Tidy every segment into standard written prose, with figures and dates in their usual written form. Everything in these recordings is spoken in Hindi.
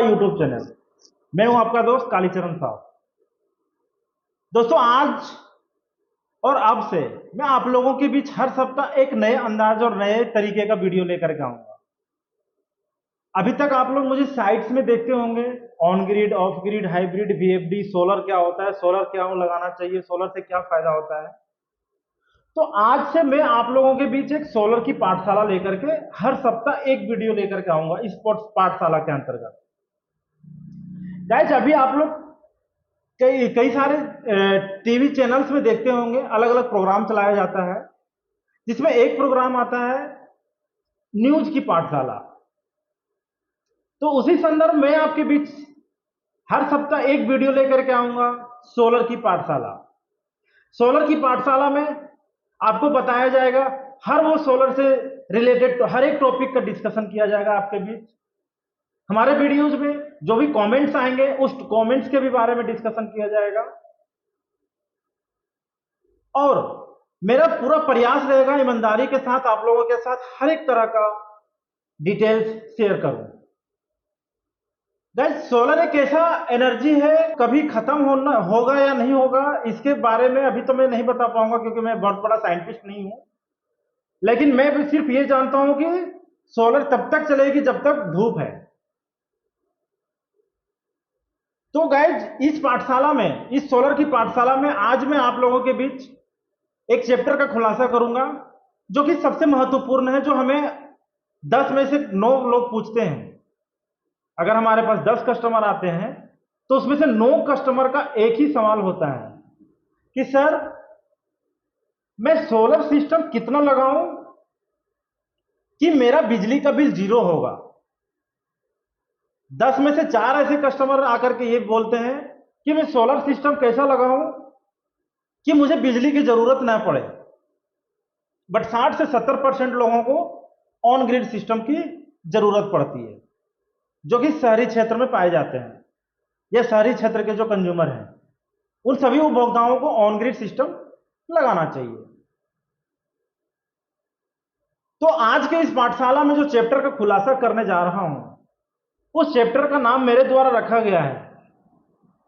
My YouTube channel. मैं हूं आपका दोस्त कालीचरण साहब। दोस्तों, आज और अब से मैं आप लोगों के बीच हर सप्ताह एक नए अंदाज और नए तरीके का वीडियो लेकर के आऊंगा। अभी तक आप लोग मुझे साइट्स में देखते होंगे, on grid, of grid, hybrid, VFD, solar क्या होता है, सोलर क्यों लगाना चाहिए, सोलर से क्या फायदा होता है। तो आज से मैं आप लोगों के बीच एक सोलर की पाठशाला लेकर के हर सप्ताह एक वीडियो लेकर के आऊंगा इस पाठशाला के अंतर्गत। गाइस, अभी आप लोग कई कई सारे टीवी चैनल्स में देखते होंगे, अलग अलग प्रोग्राम चलाया जाता है, जिसमें एक प्रोग्राम आता है न्यूज की पाठशाला। तो उसी संदर्भ में आपके बीच हर सप्ताह एक वीडियो लेकर के आऊंगा सोलर की पाठशाला। सोलर की पाठशाला में आपको बताया जाएगा, हर वो सोलर से रिलेटेड हर एक टॉपिक का डिस्कशन किया जाएगा आपके बीच। हमारे वीडियोज में जो भी कमेंट्स आएंगे उस कमेंट्स के भी बारे में डिस्कशन किया जाएगा, और मेरा पूरा प्रयास रहेगा ईमानदारी के साथ आप लोगों के साथ हर एक तरह का डिटेल्स शेयर करूं। गाइस, सोलर एक ऐसा एनर्जी है, कभी खत्म होगा या नहीं होगा इसके बारे में अभी तो मैं नहीं बता पाऊंगा, क्योंकि मैं बहुत बड़ा साइंटिस्ट नहीं हूं। लेकिन मैं सिर्फ ये जानता हूं कि सोलर तब तक चलेगी जब तक धूप है। तो गाइज, इस पाठशाला में, इस सोलर की पाठशाला में आज मैं आप लोगों के बीच एक चैप्टर का खुलासा करूंगा, जो कि सबसे महत्वपूर्ण है, जो हमें 10 में से 9 लोग पूछते हैं। अगर हमारे पास 10 कस्टमर आते हैं तो उसमें से 9 कस्टमर का एक ही सवाल होता है कि सर, मैं सोलर सिस्टम कितना लगाऊं कि मेरा बिजली का बिल 0 होगा। 10 में से 4 ऐसे कस्टमर आकर के ये बोलते हैं कि मैं सोलर सिस्टम कैसा लगाऊं कि मुझे बिजली की जरूरत ना पड़े। बट 60 से 70% लोगों को ऑन ग्रिड सिस्टम की जरूरत पड़ती है, जो कि शहरी क्षेत्र में पाए जाते हैं, या शहरी क्षेत्र के जो कंज्यूमर हैं उन सभी उपभोक्ताओं को ऑन ग्रिड सिस्टम लगाना चाहिए। तो आज के इस पाठशाला में जो चैप्टर का खुलासा करने जा रहा हूं, उस चैप्टर का नाम मेरे द्वारा रखा गया है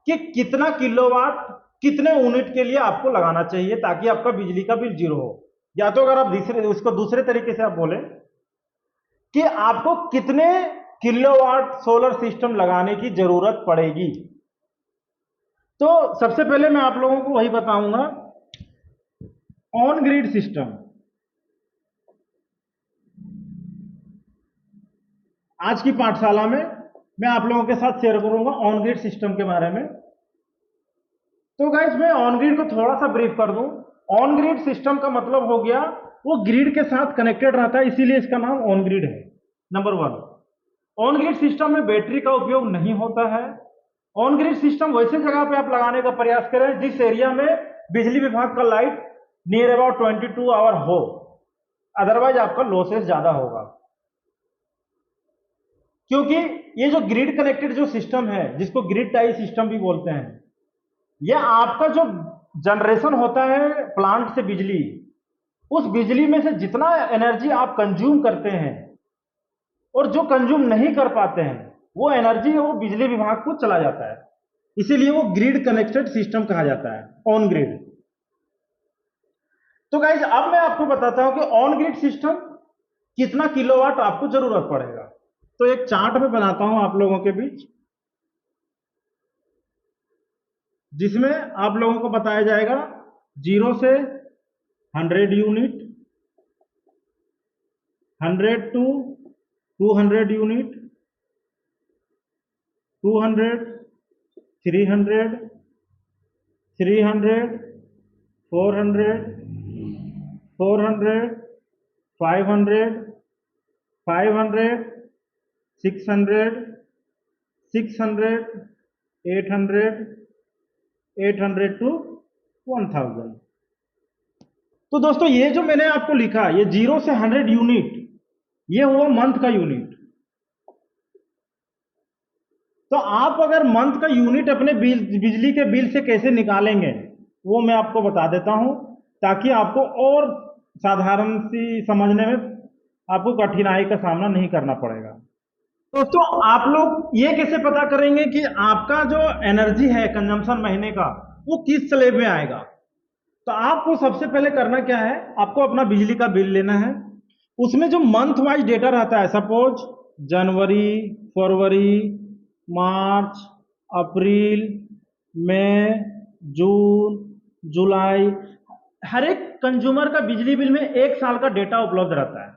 कि कितना किलोवाट कितने यूनिट के लिए आपको लगाना चाहिए ताकि आपका बिजली का बिल 0 हो। या तो अगर आप उसको दूसरे तरीके से आप बोले कि आपको कितने किलोवाट सोलर सिस्टम लगाने की जरूरत पड़ेगी। तो सबसे पहले मैं आप लोगों को वही बताऊंगा, ऑन ग्रिड सिस्टम। आज की पाठशाला में मैं आप लोगों के साथ शेयर करूंगा ऑन ग्रिड सिस्टम के बारे में। तो गाइस, मैं ऑन ग्रिड को थोड़ा सा ब्रीफ कर दूं। ऑन ग्रिड सिस्टम का मतलब हो गया, वो ग्रिड के साथ कनेक्टेड रहता है, इसीलिए इसका नाम ऑन ग्रिड है। नंबर 1, ऑन ग्रिड सिस्टम में बैटरी का उपयोग नहीं होता है। ऑन ग्रिड सिस्टम वैसे जगह पे आप लगाने का प्रयास करें जिस एरिया में बिजली विभाग का लाइट नियर अबाउट 22 आवर हो, अदरवाइज आपका लॉसेस ज्यादा होगा। क्योंकि ये जो ग्रिड कनेक्टेड जो सिस्टम है, जिसको ग्रिड टाई सिस्टम भी बोलते हैं, यह आपका जो जनरेशन होता है प्लांट से बिजली, उस बिजली में से जितना एनर्जी आप कंज्यूम करते हैं और जो कंज्यूम नहीं कर पाते हैं, वो एनर्जी वो बिजली विभाग को चला जाता है। इसीलिए वो ग्रिड कनेक्टेड सिस्टम कहा जाता है, ऑन ग्रिड। तो गाइज, अब मैं आपको बताता हूं कि ऑन ग्रिड सिस्टम कितना किलोवाट आपको जरूरत पड़ेगा। तो एक चार्ट में बनाता हूं आप लोगों के बीच, जिसमें आप लोगों को बताया जाएगा 0 से 100 यूनिट, 100 टू 200 यूनिट, 200, 300, 300, 400, 400, 500, 500, 600, 600, 800, 800 टू 1000। तो दोस्तों, ये जो मैंने आपको लिखा, ये 0 से 100 यूनिट, ये हुआ मंथ का यूनिट। तो आप अगर मंथ का यूनिट अपने बिजली के बिल से कैसे निकालेंगे, वो मैं आपको बता देता हूं, ताकि आपको और साधारण सी समझने में आपको कठिनाई का सामना नहीं करना पड़ेगा। दोस्तों आप लोग ये कैसे पता करेंगे कि आपका जो एनर्जी है कंजम्पशन महीने का वो किस स्लेब में आएगा? तो आपको सबसे पहले करना क्या है, आपको अपना बिजली का बिल लेना है। उसमें जो मंथ वाइज डेटा रहता है, सपोज जनवरी, फरवरी, मार्च, अप्रैल, मई, जून, जुलाई, हर एक कंज्यूमर का बिजली बिल में एक साल का डेटा उपलब्ध रहता है।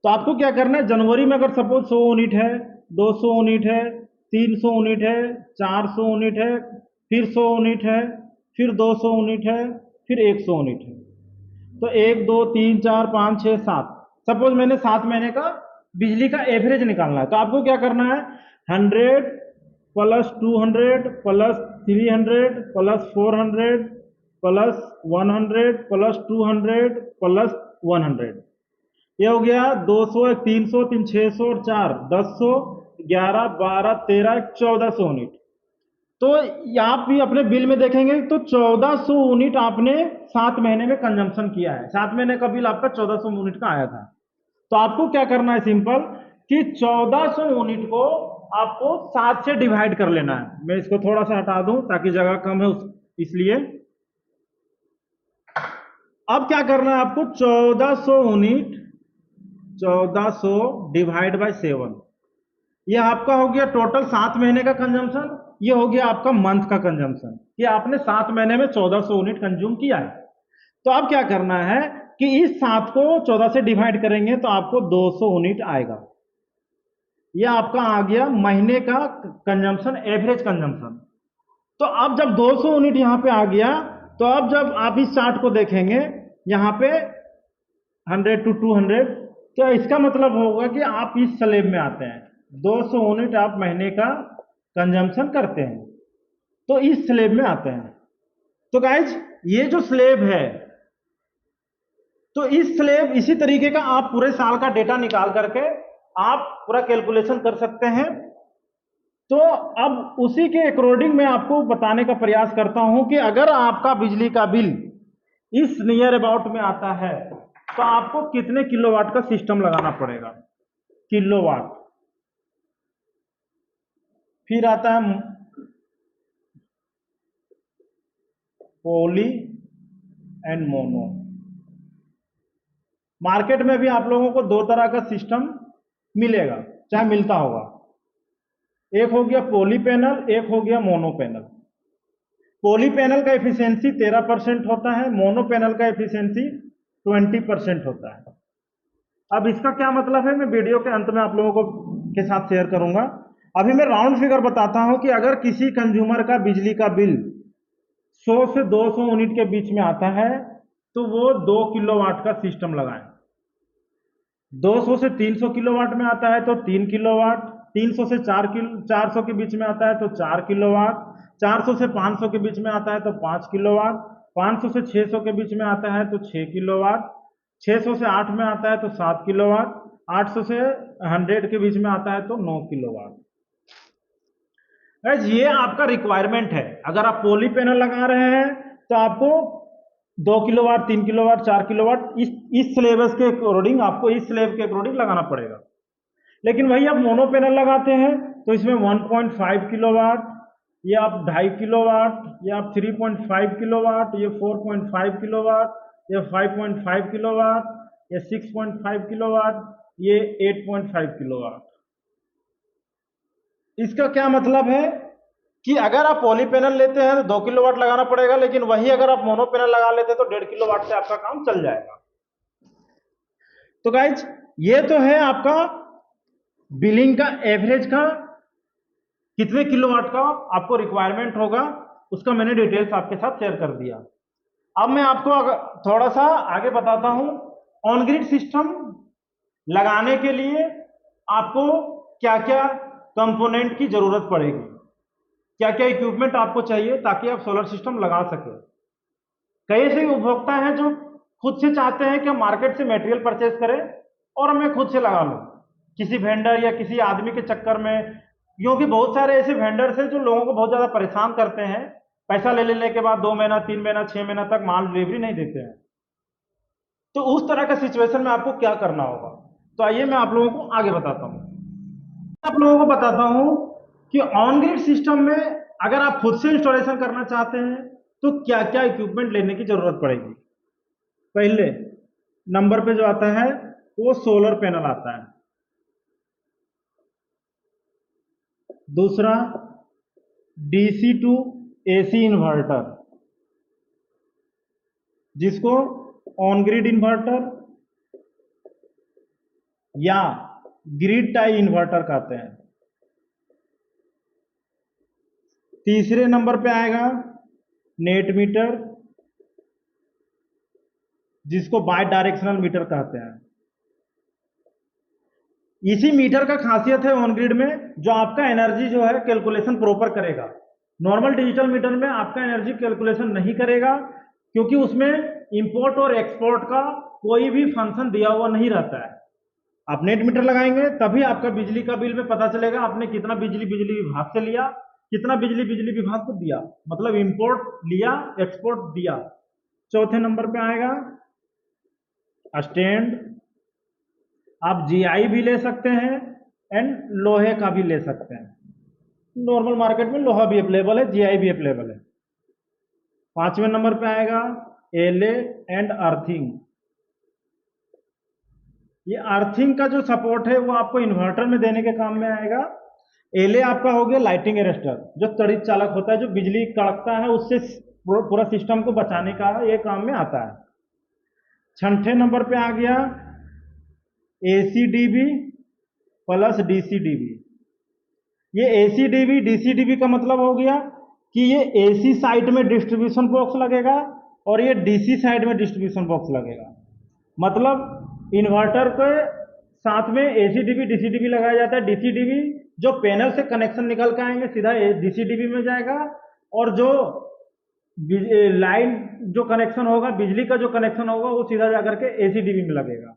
तो आपको क्या करना है, जनवरी में अगर सपोज 100 यूनिट है, 200 यूनिट है, 300 यूनिट है, 400 यूनिट है, फिर 100 यूनिट है, फिर 200 यूनिट है, फिर 100 यूनिट है। तो 1 2 3 4 5 6 7, सपोज मैंने 7 महीने का बिजली का एवरेज निकालना है। तो आपको क्या करना है, 100 plus 200 plus 300 plus 400 plus 100 plus 200 plus 100, ये हो गया 200, 300, 3 600 और 4 1000, 11 12 13 1400 यूनिट। तो आप भी अपने बिल में देखेंगे तो 1400 यूनिट आपने 7 महीने में कंजम्पशन किया है। 7 महीने का बिल आपका 1400 यूनिट का आया था। तो आपको क्या करना है, सिंपल कि 1400 यूनिट को आपको 7 से डिवाइड कर लेना है। मैं इसको थोड़ा सा हटा दूं ताकि जगह कम है इसलिए। अब क्या करना है आपको, 1400 यूनिट 1400 डिवाइड बाय 7, ये आपका हो गया टोटल 7 महीने का कंजम्पशन। ये हो गया आपका मंथ का कंजम्पशन, ये आपने 7 महीने में 1400 यूनिट कंज्यूम किया है। तो अब क्या करना है कि इस 7 को 14 से डिवाइड करेंगे तो आपको 200 यूनिट आएगा। ये आपका आ गया महीने का कंजम्पशन, एवरेज कंजम्पशन। तो अब जब 200 यूनिट यहां पे आ गया, तो अब जब आप इस चार्ट को देखेंगे यहां पे 100 to 200, तो इसका मतलब होगा कि आप इस स्लेब में आते हैं। 200 यूनिट आप महीने का कंजम्पशन करते हैं तो इस स्लेब में आते हैं। तो गाइज ये जो स्लेब है, तो इस स्लेब इसी तरीके का आप पूरे साल का डेटा निकाल करके आप पूरा कैलकुलेशन कर सकते हैं। तो अब उसी के अकॉर्डिंग मैं आपको बताने का प्रयास करता हूं कि अगर आपका बिजली का बिल इस नियर अबाउट में आता है तो आपको कितने किलोवाट का सिस्टम लगाना पड़ेगा। किलोवाट, फिर आता है पॉली एंड मोनो। मार्केट में भी आप लोगों को दो तरह का सिस्टम मिलेगा, चाहे मिलता होगा। एक हो गया पॉली पैनल, एक हो गया मोनो पैनल। पॉली पैनल का एफिशिएंसी 13% होता है, मोनो पैनल का एफिशिएंसी 20% होता है। अब इसका क्या मतलब है मैं वीडियो के अंत में आप लोगों को के साथ शेयर करूंगा। अभी मैं राउंड फिगर बताता हूं कि अगर किसी कंज्यूमर का बिजली का बिल 100 से 200 यूनिट के बीच में आता है तो वो 2 किलोवाट का सिस्टम लगाएं। 200 से 300 किलोवाट में आता है तो 3 किलोवाट, 300 से 400 के बीच में आता है तो 4 किलोवाट, 400 से 500 के बीच में आता है तो 5 किलोवाट, 500 से 600 के बीच में आता है तो 6 किलोवाट, 600 से 8 में आता है तो 7 किलोवाट, 800 से 100 के बीच में आता है तो 9 किलोवाट। ये आपका रिक्वायरमेंट है। अगर आप पॉली पैनल लगा रहे हैं तो आपको 2 किलोवाट, 3 किलोवाट, 4 किलोवाट इस सिलेबस के अकॉर्डिंग आपको इस स्लेब के अकॉर्डिंग लगाना पड़ेगा। लेकिन वही आप मोनो पैनल लगाते हैं तो इसमें 1.5 किलोवाट, ये आप 2.5 किलोवाट, ये आप 3.5 किलोवाट, ये 4.5 किलोवाट, ये 5.5 किलोवाट, ये 6.5 किलोवाट, ये 8.5 किलोवाट। इसका क्या मतलब है कि अगर आप पॉली पैनल लेते हैं तो 2 किलोवाट लगाना पड़ेगा, लेकिन वही अगर आप मोनो पैनल लगा लेते हैं तो 1.5 किलोवाट से आपका काम चल जाएगा। तो गाइज ये तो है आपका बिलिंग का एवरेज का कितने किलोवाट का आपको रिक्वायरमेंट होगा, उसका मैंने डिटेल्स आपके साथ शेयर कर दिया। अब मैं आपको थोड़ा सा आगे बताता हूं ऑन ग्रिड सिस्टम लगाने के लिए आपको क्या क्या कंपोनेंट की जरूरत पड़ेगी, क्या क्या इक्विपमेंट आपको चाहिए ताकि आप सोलर सिस्टम लगा सके। कई ऐसे उपभोक्ता हैं जो खुद से चाहते हैं कि हम मार्केट से मटेरियल परचेज करें और मैं खुद से लगा लूं किसी वेंडर या किसी आदमी के चक्कर में, क्योंकि बहुत सारे ऐसे वेंडर्स हैं जो लोगों को बहुत ज्यादा परेशान करते हैं। पैसा ले लेने के बाद 2 महीना, 3 महीना, 6 महीना तक माल डिलीवरी नहीं देते हैं। तो उस तरह का सिचुएशन में आपको क्या करना होगा, तो आइए मैं आप लोगों को आगे बताता हूं। आप लोगों को बताता हूं कि ऑन ग्रिड सिस्टम में अगर आप खुद से इंस्टॉलेशन करना चाहते हैं तो क्या क्या इक्विपमेंट लेने की जरूरत पड़ेगी। पहले नंबर पे जो आता है वो सोलर पैनल आता है। दूसरा डीसी टू एसी इन्वर्टर, जिसको ऑन ग्रिड इन्वर्टर या ग्रिड टाई इन्वर्टर कहते हैं। तीसरे नंबर पे आएगा नेट मीटर, जिसको बाय डायरेक्शनल मीटर कहते हैं। इसी मीटर का खासियत है ऑन ग्रिड में, जो आपका एनर्जी जो है कैलकुलेशन प्रॉपर करेगा। नॉर्मल डिजिटल मीटर में आपका एनर्जी कैलकुलेशन नहीं करेगा, क्योंकि उसमें इंपोर्ट और एक्सपोर्ट का कोई भी फंक्शन दिया हुआ नहीं रहता है। आप नेट मीटर लगाएंगे तभी आपका बिजली का बिल में पता चलेगा आपने कितना बिजली बिजली विभाग से लिया, कितना बिजली बिजली विभाग को दिया, मतलब इंपोर्ट लिया एक्सपोर्ट दिया। चौथे नंबर पे आएगा स्टैंड। आप जीआई भी ले सकते हैं एंड लोहे का भी ले सकते हैं। नॉर्मल मार्केट में लोहा भी अवेलेबल है, जीआई भी अवेलेबल है। पांचवें नंबर पे आएगा एले एंड अर्थिंग। ये अर्थिंग का जो सपोर्ट है वो आपको इन्वर्टर में देने के काम में आएगा। एले आपका हो गया लाइटिंग अरेस्टर, जो तड़ित चालक होता है, जो बिजली कड़कता है उससे पूरा सिस्टम को बचाने का ये काम में आता है। छठे नंबर पे आ गया एसीडीबी प्लस डीसीडीबी। ये एसीडीबी डीसीडीबी का मतलब हो गया कि ये एसी साइड में डिस्ट्रीब्यूशन बॉक्स लगेगा और ये डीसी साइड में डिस्ट्रीब्यूशन बॉक्स लगेगा। मतलब इन्वर्टर के साथ में एसीडीबी डीसीडीबी लगाया जाता है। डीसीडीबी जो पैनल से कनेक्शन निकल के आएंगे सीधा डीसीडीबी में जाएगा, और जो लाइन जो कनेक्शन होगा, बिजली का जो कनेक्शन होगा, वो सीधा जाकर के एसीडीबी में लगेगा।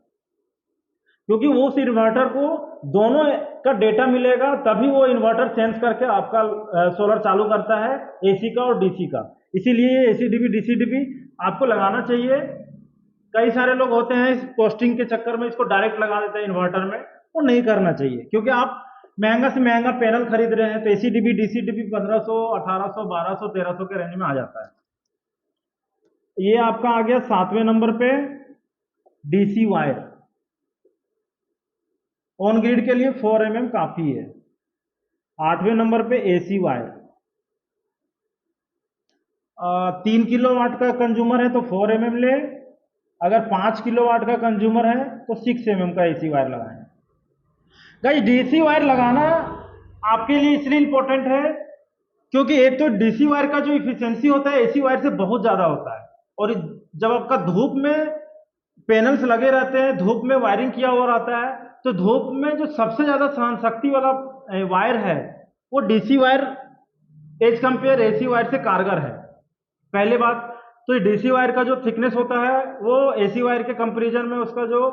क्योंकि वो उस इन्वर्टर को दोनों का डेटा मिलेगा, तभी वो इन्वर्टर सेंस करके आपका सोलर चालू करता है, एसी का और डीसी का। इसीलिए एसीडीबी डीसीडीबी आपको लगाना चाहिए। कई सारे लोग होते हैं इस कॉस्टिंग के चक्कर में इसको डायरेक्ट लगा देते हैं इन्वर्टर में, वो नहीं करना चाहिए, क्योंकि आप महंगा से महंगा पैनल खरीद रहे हैं तो एसीडीबी डीसीडीबी 1500 1800 1200 1300 के रेंज में आ जाता है। ये आपका आ गया सातवें नंबर पे डीसी वायर। ऑन ग्रिड के लिए 4 mm काफी है। आठवें नंबर पे एसी वायर। 3 किलोवाट का कंज्यूमर है तो 4 mm ले, अगर 5 किलोवाट का कंज्यूमर है तो 6 mm का एसी वायर लगाएं। गाइस डीसी वायर लगाना आपके लिए इसलिए इंपॉर्टेंट है क्योंकि एक तो डीसी वायर का जो इफिशियंसी होता है एसी वायर से बहुत ज्यादा होता है, और जब आपका धूप में पैनल्स लगे रहते हैं, धूप में वायरिंग किया हुआ रहता है, तो धूप में जो सबसे ज्यादा सहन शक्ति वाला वायर है वो DC wire as compare AC wire से कारगर है। पहले बात तो डीसी वायर का जो थिकनेस होता है वो एसी वायर के कंपैरिजन में उसका जो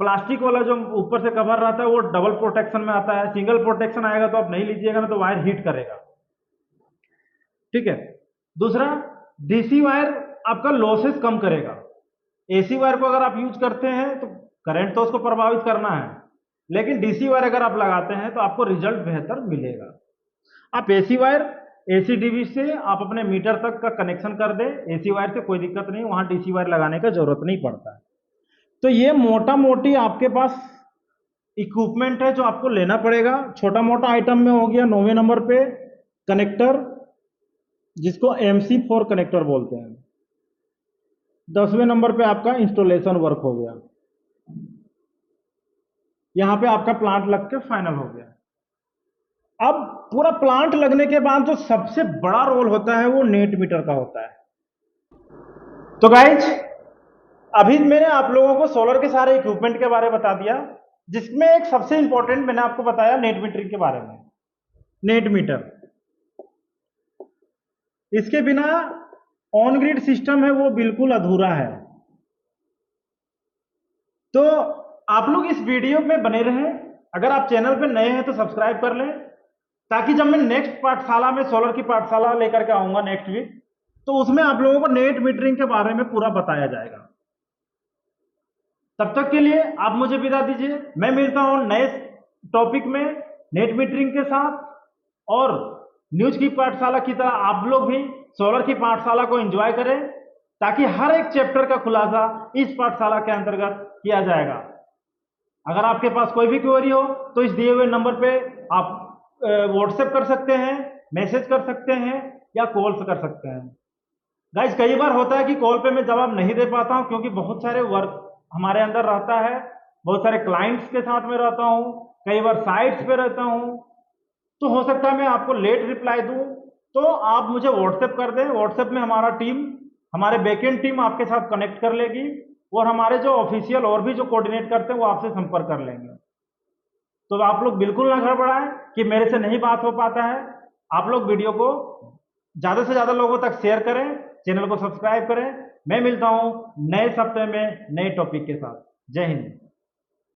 प्लास्टिक वाला जो ऊपर से कवर रहता है वो डबल प्रोटेक्शन में आता है। सिंगल प्रोटेक्शन आएगा तो आप नहीं लीजिएगा ना, तो वायर हीट करेगा। ठीक है। दूसरा, डीसी वायर आपका लॉसेस कम करेगा। एसी वायर को अगर आप यूज करते हैं तो करंट तो उसको प्रभावित करना है, लेकिन डीसी वायर अगर आप लगाते हैं तो आपको रिजल्ट बेहतर मिलेगा। आप एसी वायर एसीडीबी से आप अपने मीटर तक का कनेक्शन कर दें, एसी वायर से कोई दिक्कत नहीं, वहां डीसी वायर लगाने का जरूरत नहीं पड़ता है। तो ये मोटा मोटी आपके पास इक्विपमेंट है जो आपको लेना पड़ेगा। छोटा मोटा आइटम में हो गया 9वें नंबर पे कनेक्टर, जिसको MC4 कनेक्टर बोलते हैं। 10वें नंबर पे आपका इंस्टॉलेशन वर्क हो गया। यहां पे आपका प्लांट लग के फाइनल हो गया। अब पूरा प्लांट लगने के बाद जो सबसे बड़ा रोल होता है वो नेट मीटर का होता है। तो गाइज अभी मैंने आप लोगों को सोलर के सारे इक्विपमेंट के बारे में बता दिया, जिसमें एक सबसे इंपॉर्टेंट मैंने आपको बताया नेट मीटरिंग के बारे में। नेट मीटर, इसके बिना ऑन ग्रिड सिस्टम है वो बिल्कुल अधूरा है। तो आप लोग इस वीडियो में बने रहें। अगर आप चैनल पे नए हैं तो सब्सक्राइब कर लें, ताकि जब मैं नेक्स्ट पाठशाला में सोलर की पाठशाला लेकर के आऊंगा नेक्स्ट वीक, तो उसमें आप लोगों को नेट मीटरिंग के बारे में पूरा बताया जाएगा। तब तक के लिए आप मुझे विदा दीजिए। मैं मिलता हूं नए टॉपिक में नेट मीटरिंग के साथ और न्यूज की पाठशाला की तरह आप लोग भी सोलर की पाठशाला को एंजॉय करें, ताकि हर एक चैप्टर का खुलासा इस पाठशाला के अंतर्गत किया जाएगा। अगर आपके पास कोई भी क्वेरी हो तो इस दिए हुए नंबर पे आप व्हाट्सएप कर सकते हैं, मैसेज कर सकते हैं या कॉल कर सकते हैं। गाइज कई बार होता है कि कॉल पे मैं जवाब नहीं दे पाता हूं, क्योंकि बहुत सारे वर्क हमारे अंदर रहता है, बहुत सारे क्लाइंट्स के साथ में रहता हूं, कई बार साइट्स पे रहता हूं, तो हो सकता है मैं आपको लेट रिप्लाई दूं। तो आप मुझे व्हाट्सएप कर दें, व्हाट्सएप में हमारा टीम, हमारे बैकएंड टीम आपके साथ कनेक्ट कर लेगी और हमारे जो ऑफिशियल और भी जो कोऑर्डिनेट करते हैं वो आपसे संपर्क कर लेंगे। तो आप लोग बिल्कुल ना गड़बड़ाएं कि मेरे से नहीं बात हो पाता है। आप लोग वीडियो को ज्यादा से ज्यादा लोगों तक शेयर करें, चैनल को सब्सक्राइब करें। मैं मिलता हूं नए सप्ताह में नए टॉपिक के साथ। जय हिंद।